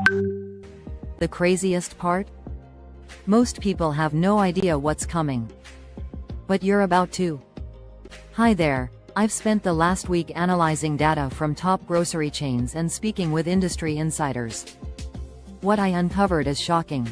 The craziest part? Most people have no idea what's coming. But you're about to. Hi there, I've spent the last week analyzing data from top grocery chains and speaking with industry insiders. What I uncovered is shocking.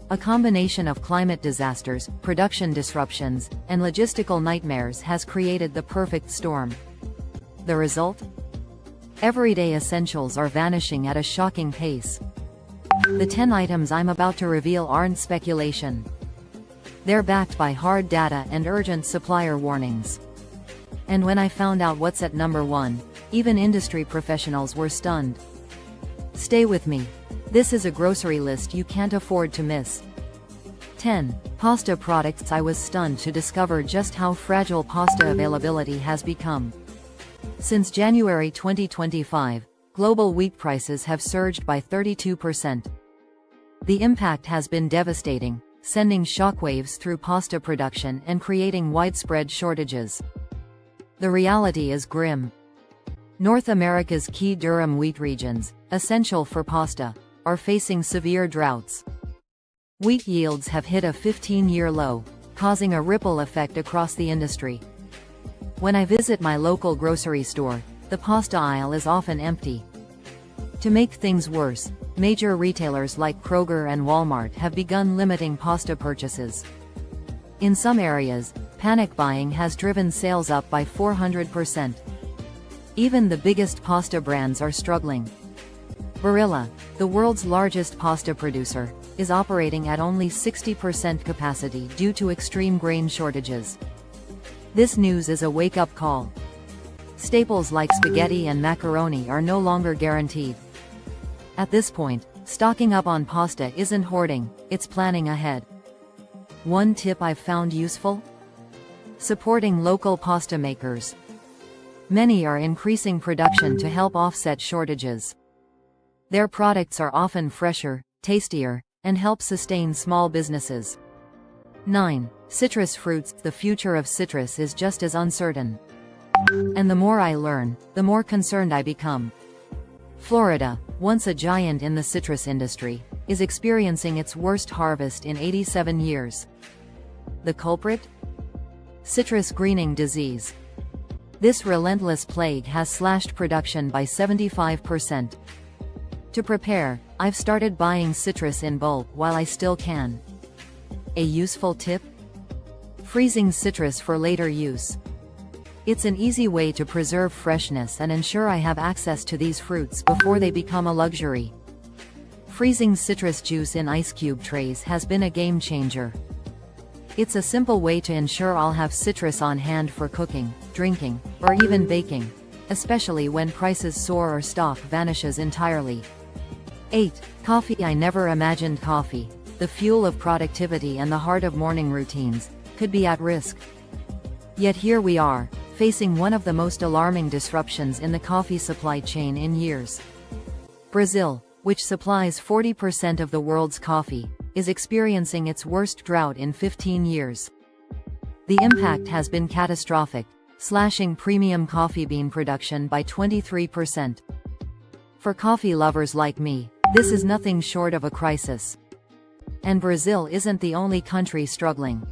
A combination of climate disasters, production disruptions, and logistical nightmares has created the perfect storm. The result? Everyday essentials are vanishing at a shocking pace. The 10 items I'm about to reveal aren't speculation. They're backed by hard data and urgent supplier warnings. And when I found out what's at number 1, even industry professionals were stunned. Stay with me. This is a grocery list you can't afford to miss. 10. Pasta products. I was stunned to discover just how fragile pasta availability has become. Since January 2025, global wheat prices have surged by 32%. The impact has been devastating, sending shockwaves through pasta production and creating widespread shortages. The reality is grim. North America's key durum wheat regions, essential for pasta, are facing severe droughts. Wheat yields have hit a 15-year low, causing a ripple effect across the industry. When I visit my local grocery store, the pasta aisle is often empty. To make things worse, major retailers like Kroger and Walmart have begun limiting pasta purchases. In some areas, panic buying has driven sales up by 400%. Even the biggest pasta brands are struggling. Barilla, the world's largest pasta producer, is operating at only 60% capacity due to extreme grain shortages. This news is a wake-up call. Staples like spaghetti and macaroni are no longer guaranteed. At this point, stocking up on pasta isn't hoarding, it's planning ahead. One tip I've found useful? Supporting local pasta makers. Many are increasing production to help offset shortages. Their products are often fresher, tastier, and help sustain small businesses. 9. Citrus fruits. The future of citrus is just as uncertain. And the more I learn, the more concerned I become. Florida, once a giant in the citrus industry, is experiencing its worst harvest in 87 years. The culprit? Citrus greening disease. This relentless plague has slashed production by 75%. To prepare, I've started buying citrus in bulk while I still can. A useful tip? Freezing citrus for later use. It's an easy way to preserve freshness and ensure I have access to these fruits before they become a luxury. Freezing citrus juice in ice cube trays has been a game changer. It's a simple way to ensure I'll have citrus on hand for cooking, drinking, or even baking, especially when prices soar or stock vanishes entirely. 8. Coffee. I never imagined coffee, the fuel of productivity and the heart of morning routines, could be at risk. Yet here we are, facing one of the most alarming disruptions in the coffee supply chain in years. Brazil, which supplies 40% of the world's coffee, is experiencing its worst drought in 15 years. The impact has been catastrophic, slashing premium coffee bean production by 23%. For coffee lovers like me, this is nothing short of a crisis. And Brazil isn't the only country struggling.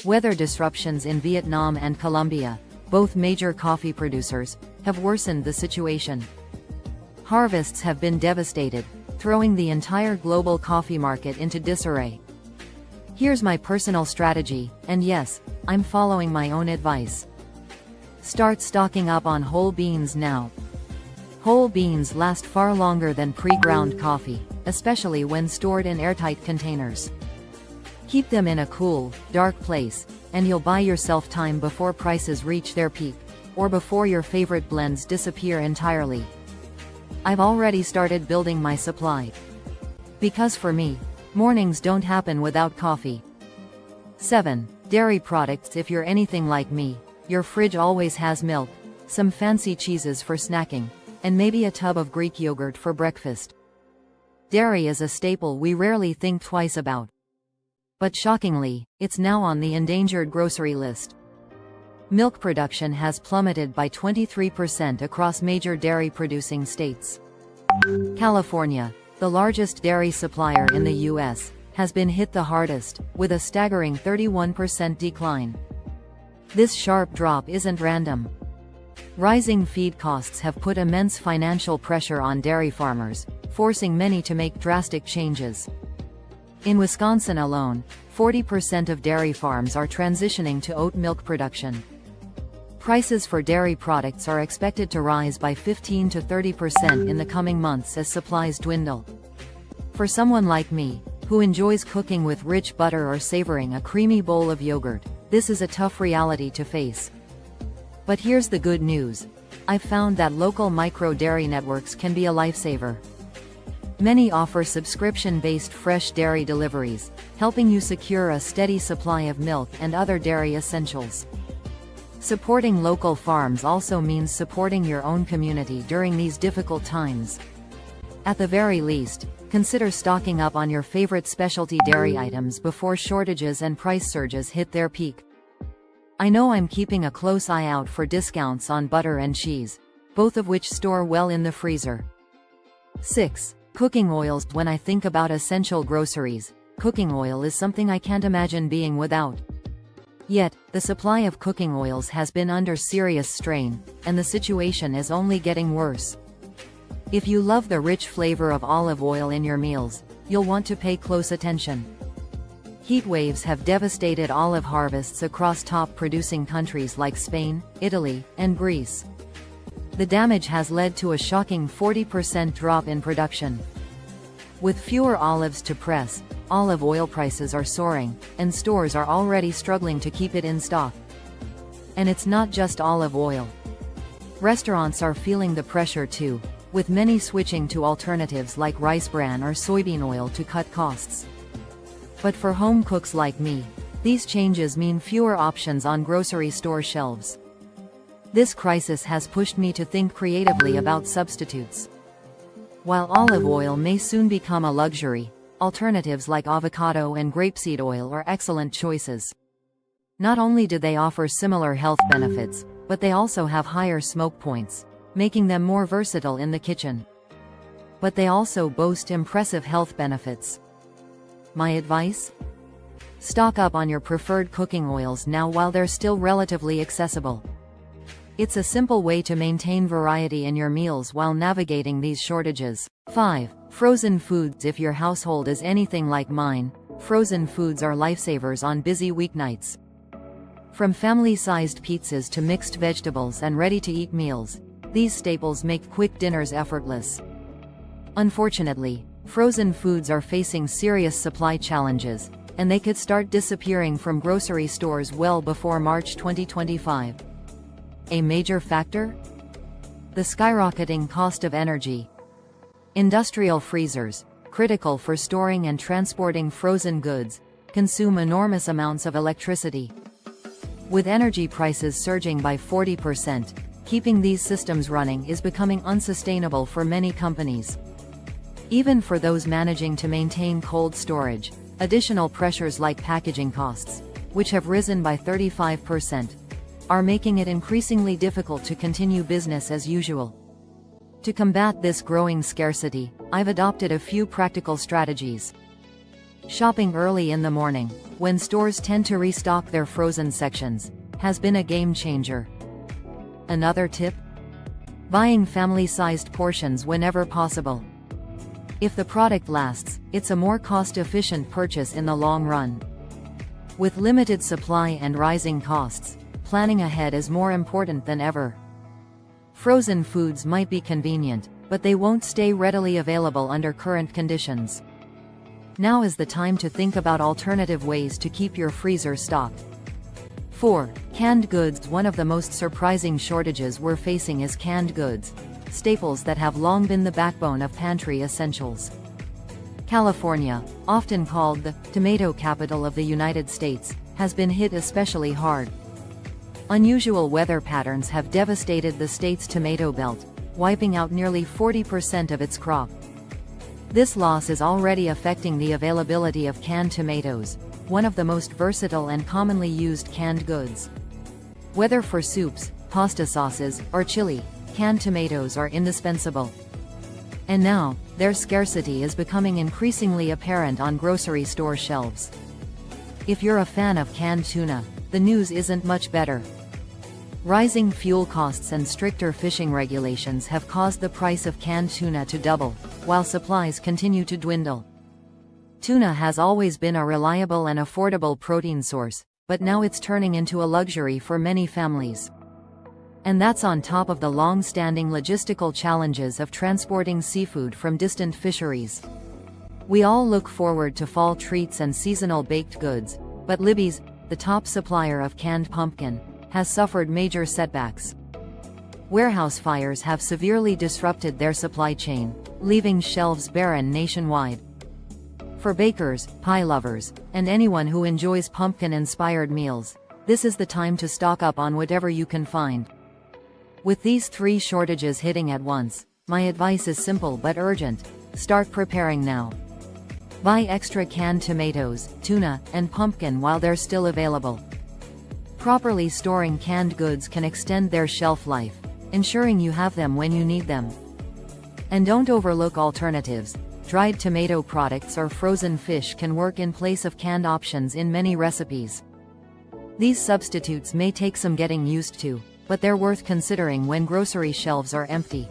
Weather disruptions in Vietnam and Colombia, both major coffee producers, have worsened the situation. Harvests have been devastated, throwing the entire global coffee market into disarray. Here's my personal strategy, and yes, I'm following my own advice. Start stocking up on whole beans now. Whole beans last far longer than pre-ground coffee, especially when stored in airtight containers. Keep them in a cool, dark place, and you'll buy yourself time before prices reach their peak, or before your favorite blends disappear entirely. I've already started building my supply. Because for me, mornings don't happen without coffee. 7. Dairy products. If you're anything like me, your fridge always has milk, some fancy cheeses for snacking, and maybe a tub of Greek yogurt for breakfast. Dairy is a staple we rarely think twice about. But shockingly, it's now on the endangered grocery list. Milk production has plummeted by 23% across major dairy-producing states. California, the largest dairy supplier in the U.S., has been hit the hardest, with a staggering 31% decline. This sharp drop isn't random. Rising feed costs have put immense financial pressure on dairy farmers, forcing many to make drastic changes. In Wisconsin alone, 40% of dairy farms are transitioning to oat milk production. Prices for dairy products are expected to rise by 15 to 30% in the coming months as supplies dwindle. For someone like me, who enjoys cooking with rich butter or savoring a creamy bowl of yogurt, this is a tough reality to face. But here's the good news. I've found that local micro-dairy networks can be a lifesaver. Many offer subscription-based fresh dairy deliveries, helping you secure a steady supply of milk and other dairy essentials. Supporting local farms also means supporting your own community during these difficult times. At the very least, consider stocking up on your favorite specialty dairy items before shortages and price surges hit their peak. I know I'm keeping a close eye out for discounts on butter and cheese, both of which store well in the freezer. 6. Cooking oils. When I think about essential groceries, cooking oil is something I can't imagine being without. Yet, the supply of cooking oils has been under serious strain, and the situation is only getting worse. If you love the rich flavor of olive oil in your meals, you'll want to pay close attention. Heat waves have devastated olive harvests across top-producing countries like Spain, Italy, and Greece. The damage has led to a shocking 40% drop in production. With fewer olives to press, olive oil prices are soaring, and stores are already struggling to keep it in stock. And it's not just olive oil. Restaurants are feeling the pressure too, with many switching to alternatives like rice bran or soybean oil to cut costs. But for home cooks like me, these changes mean fewer options on grocery store shelves. This crisis has pushed me to think creatively about substitutes. While olive oil may soon become a luxury, alternatives like avocado and grapeseed oil are excellent choices. Not only do they offer similar health benefits, but they also have higher smoke points, making them more versatile in the kitchen. But they also boast impressive health benefits. My advice? Stock up on your preferred cooking oils now while they're still relatively accessible. It's a simple way to maintain variety in your meals while navigating these shortages. 5. Frozen foods. If your household is anything like mine, frozen foods are lifesavers on busy weeknights. From family-sized pizzas to mixed vegetables and ready-to-eat meals, these staples make quick dinners effortless. Unfortunately, frozen foods are facing serious supply challenges, and they could start disappearing from grocery stores well before March 2025. A major factor? The skyrocketing cost of energy. Industrial freezers, critical for storing and transporting frozen goods, consume enormous amounts of electricity. With energy prices surging by 40%, keeping these systems running is becoming unsustainable for many companies. Even for those managing to maintain cold storage, additional pressures like packaging costs, which have risen by 35%, are making it increasingly difficult to continue business as usual. To combat this growing scarcity, I've adopted a few practical strategies. Shopping early in the morning, when stores tend to restock their frozen sections, has been a game changer. Another tip? Buying family-sized portions whenever possible. If the product lasts, it's a more cost-efficient purchase in the long run. With limited supply and rising costs, planning ahead is more important than ever. Frozen foods might be convenient, but they won't stay readily available under current conditions. Now is the time to think about alternative ways to keep your freezer stocked. 4. Canned goods. One of the most surprising shortages we're facing is canned goods, staples that have long been the backbone of pantry essentials. California, often called the tomato capital of the United States, has been hit especially hard. Unusual weather patterns have devastated the state's tomato belt, wiping out nearly 40% of its crop. This loss is already affecting the availability of canned tomatoes, one of the most versatile and commonly used canned goods. Whether for soups, pasta sauces, or chili, canned tomatoes are indispensable. And now, their scarcity is becoming increasingly apparent on grocery store shelves. If you're a fan of canned tuna, the news isn't much better. Rising fuel costs and stricter fishing regulations have caused the price of canned tuna to double, while supplies continue to dwindle. Tuna has always been a reliable and affordable protein source, but now it's turning into a luxury for many families. And that's on top of the long-standing logistical challenges of transporting seafood from distant fisheries. We all look forward to fall treats and seasonal baked goods, but Libby's, the top supplier of canned pumpkin, has suffered major setbacks. Warehouse fires have severely disrupted their supply chain, leaving shelves barren nationwide. For bakers, pie lovers, and anyone who enjoys pumpkin-inspired meals, this is the time to stock up on whatever you can find. With these three shortages hitting at once, my advice is simple but urgent: start preparing now. Buy extra canned tomatoes, tuna, and pumpkin while they're still available. Properly storing canned goods can extend their shelf life, ensuring you have them when you need them. And don't overlook alternatives. Dried tomato products or frozen fish can work in place of canned options in many recipes. These substitutes may take some getting used to, but they're worth considering when grocery shelves are empty.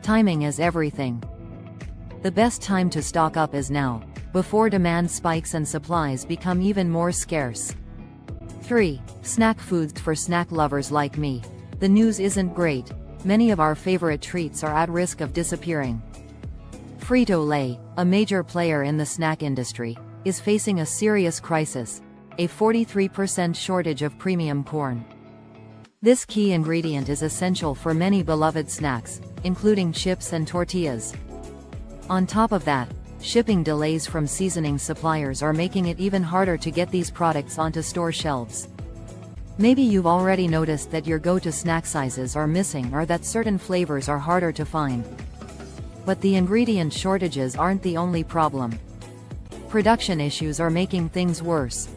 Timing is everything. The best time to stock up is now, before demand spikes and supplies become even more scarce. 3. Snack foods for snack lovers like me. The news isn't great. Many of our favorite treats are at risk of disappearing. Frito-Lay, a major player in the snack industry, is facing a serious crisis: a 43% shortage of premium corn. This key ingredient is essential for many beloved snacks, including chips and tortillas. On top of that, shipping delays from seasoning suppliers are making it even harder to get these products onto store shelves. Maybe you've already noticed that your go-to snack sizes are missing or that certain flavors are harder to find. But the ingredient shortages aren't the only problem. Production issues are making things worse.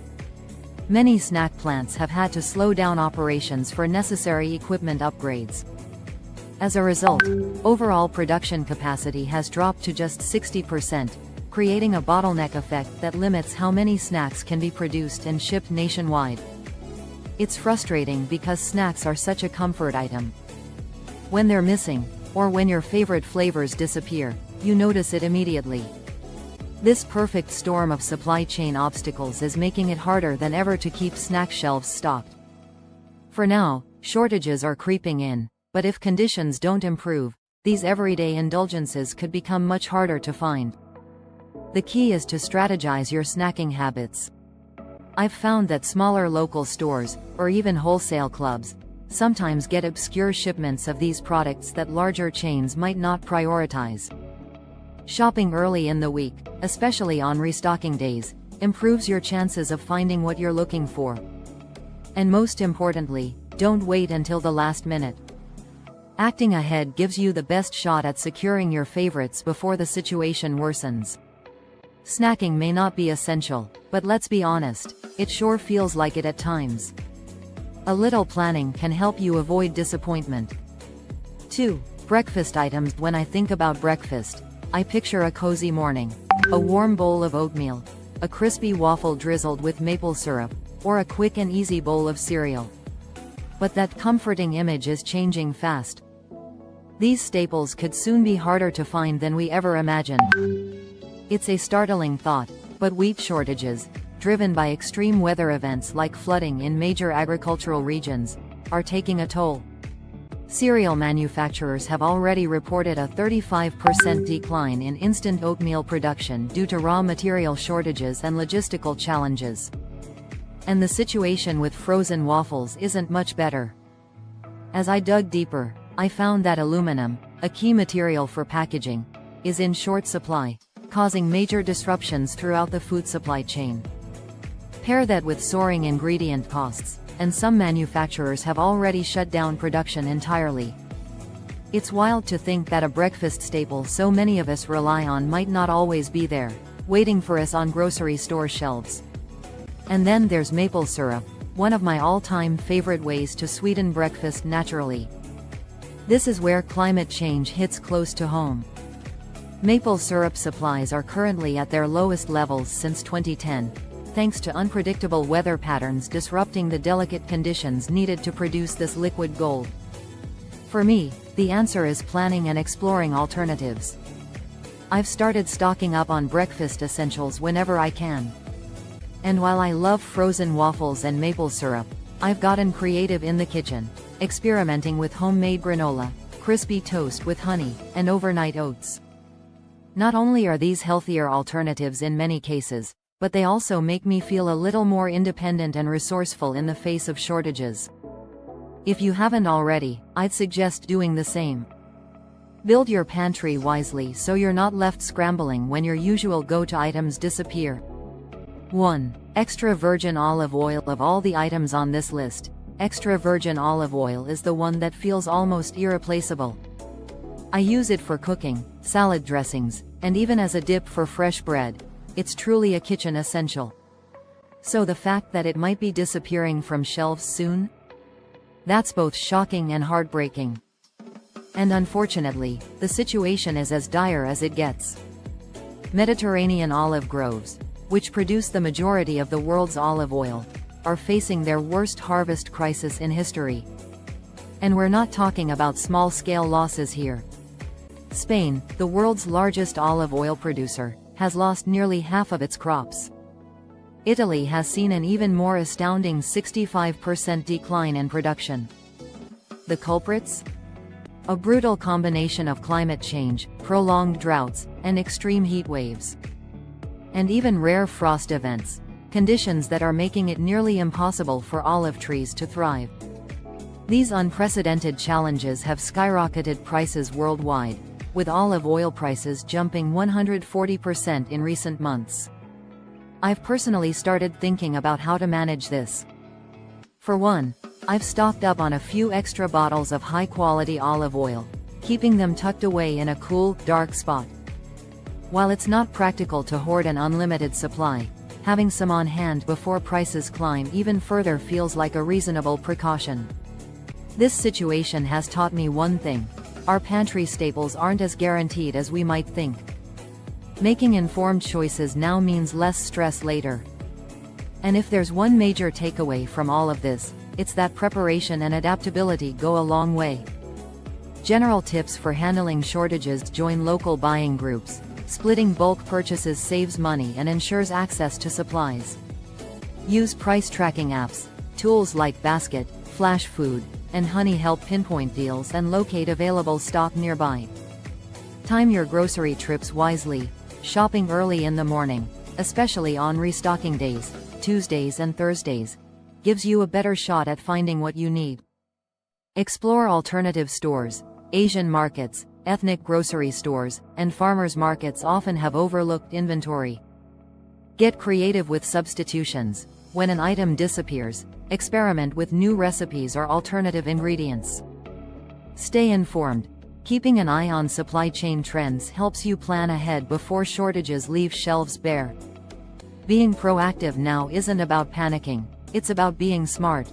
Many snack plants have had to slow down operations for necessary equipment upgrades. As a result, overall production capacity has dropped to just 60%, creating a bottleneck effect that limits how many snacks can be produced and shipped nationwide. It's frustrating because snacks are such a comfort item. When they're missing, or when your favorite flavors disappear, you notice it immediately. This perfect storm of supply chain obstacles is making it harder than ever to keep snack shelves stocked. For now, shortages are creeping in, but if conditions don't improve, these everyday indulgences could become much harder to find. The key is to strategize your snacking habits. I've found that smaller local stores, or even wholesale clubs, sometimes get obscure shipments of these products that larger chains might not prioritize. Shopping early in the week, especially on restocking days, improves your chances of finding what you're looking for. And most importantly, don't wait until the last minute. Acting ahead gives you the best shot at securing your favorites before the situation worsens. Snacking may not be essential, but let's be honest, it sure feels like it at times. A little planning can help you avoid disappointment. 2. Breakfast items. When I think about breakfast, I picture a cozy morning, a warm bowl of oatmeal, a crispy waffle drizzled with maple syrup, or a quick and easy bowl of cereal. But that comforting image is changing fast. These staples could soon be harder to find than we ever imagined. It's a startling thought, but wheat shortages, driven by extreme weather events like flooding in major agricultural regions, are taking a toll. Cereal manufacturers have already reported a 35% decline in instant oatmeal production due to raw material shortages and logistical challenges. And the situation with frozen waffles isn't much better. As I dug deeper, I found that aluminum, a key material for packaging, is in short supply, causing major disruptions throughout the food supply chain. Pair that with soaring ingredient costs, and some manufacturers have already shut down production entirely. It's wild to think that a breakfast staple so many of us rely on might not always be there, waiting for us on grocery store shelves. And then there's maple syrup, one of my all-time favorite ways to sweeten breakfast naturally. This is where climate change hits close to home. Maple syrup supplies are currently at their lowest levels since 2010, thanks to unpredictable weather patterns disrupting the delicate conditions needed to produce this liquid gold. For me, the answer is planning and exploring alternatives. I've started stocking up on breakfast essentials whenever I can. And while I love frozen waffles and maple syrup, I've gotten creative in the kitchen, experimenting with homemade granola, crispy toast with honey, and overnight oats. Not only are these healthier alternatives in many cases, but they also make me feel a little more independent and resourceful in the face of shortages. If you haven't already, I'd suggest doing the same. Build your pantry wisely so you're not left scrambling when your usual go-to items disappear. 1. Extra virgin olive oil. Of all the items on this list, extra virgin olive oil is the one that feels almost irreplaceable. I use it for cooking, salad dressings, and even as a dip for fresh bread. It's truly a kitchen essential. So the fact that it might be disappearing from shelves soon? That's both shocking and heartbreaking. And unfortunately, the situation is as dire as it gets. Mediterranean olive groves, which produce the majority of the world's olive oil, are facing their worst harvest crisis in history. And we're not talking about small-scale losses here. Spain, the world's largest olive oil producer, has lost nearly half of its crops. Italy has seen an even more astounding 65% decline in production. The culprits? A brutal combination of climate change, prolonged droughts, and extreme heat waves. And even rare frost events, conditions that are making it nearly impossible for olive trees to thrive. These unprecedented challenges have skyrocketed prices worldwide, with olive oil prices jumping 140% in recent months. I've personally started thinking about how to manage this. For one, I've stocked up on a few extra bottles of high-quality olive oil, keeping them tucked away in a cool, dark spot. While it's not practical to hoard an unlimited supply, having some on hand before prices climb even further feels like a reasonable precaution. This situation has taught me one thing: our pantry staples aren't as guaranteed as we might think. Making informed choices now means less stress later. And if there's one major takeaway from all of this, it's that preparation and adaptability go a long way. General tips for handling shortages: join local buying groups. Splitting bulk purchases saves money and ensures access to supplies. Use price tracking apps. Tools like Basket, Flash Food, and Honey help pinpoint deals and locate available stock nearby. Time your grocery trips wisely. Shopping early in the morning, especially on restocking days, Tuesdays and Thursdays, gives you a better shot at finding what you need. Explore alternative stores. Asian markets, ethnic grocery stores, and farmers markets often have overlooked inventory. Get creative with substitutions. When an item disappears, experiment with new recipes or alternative ingredients. Stay informed. Keeping an eye on supply chain trends helps you plan ahead before shortages leave shelves bare. Being proactive now isn't about panicking, it's about being smart.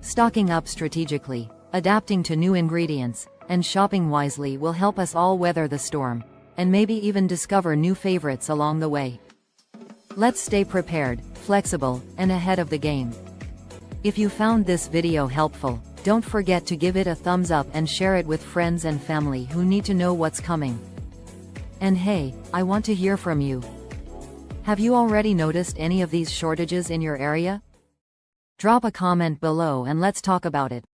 Stocking up strategically, adapting to new ingredients, and shopping wisely will help us all weather the storm, and maybe even discover new favorites along the way. Let's stay prepared, flexible, and ahead of the game. If you found this video helpful, don't forget to give it a thumbs up and share it with friends and family who need to know what's coming. And hey, I want to hear from you. Have you already noticed any of these shortages in your area? Drop a comment below and let's talk about it.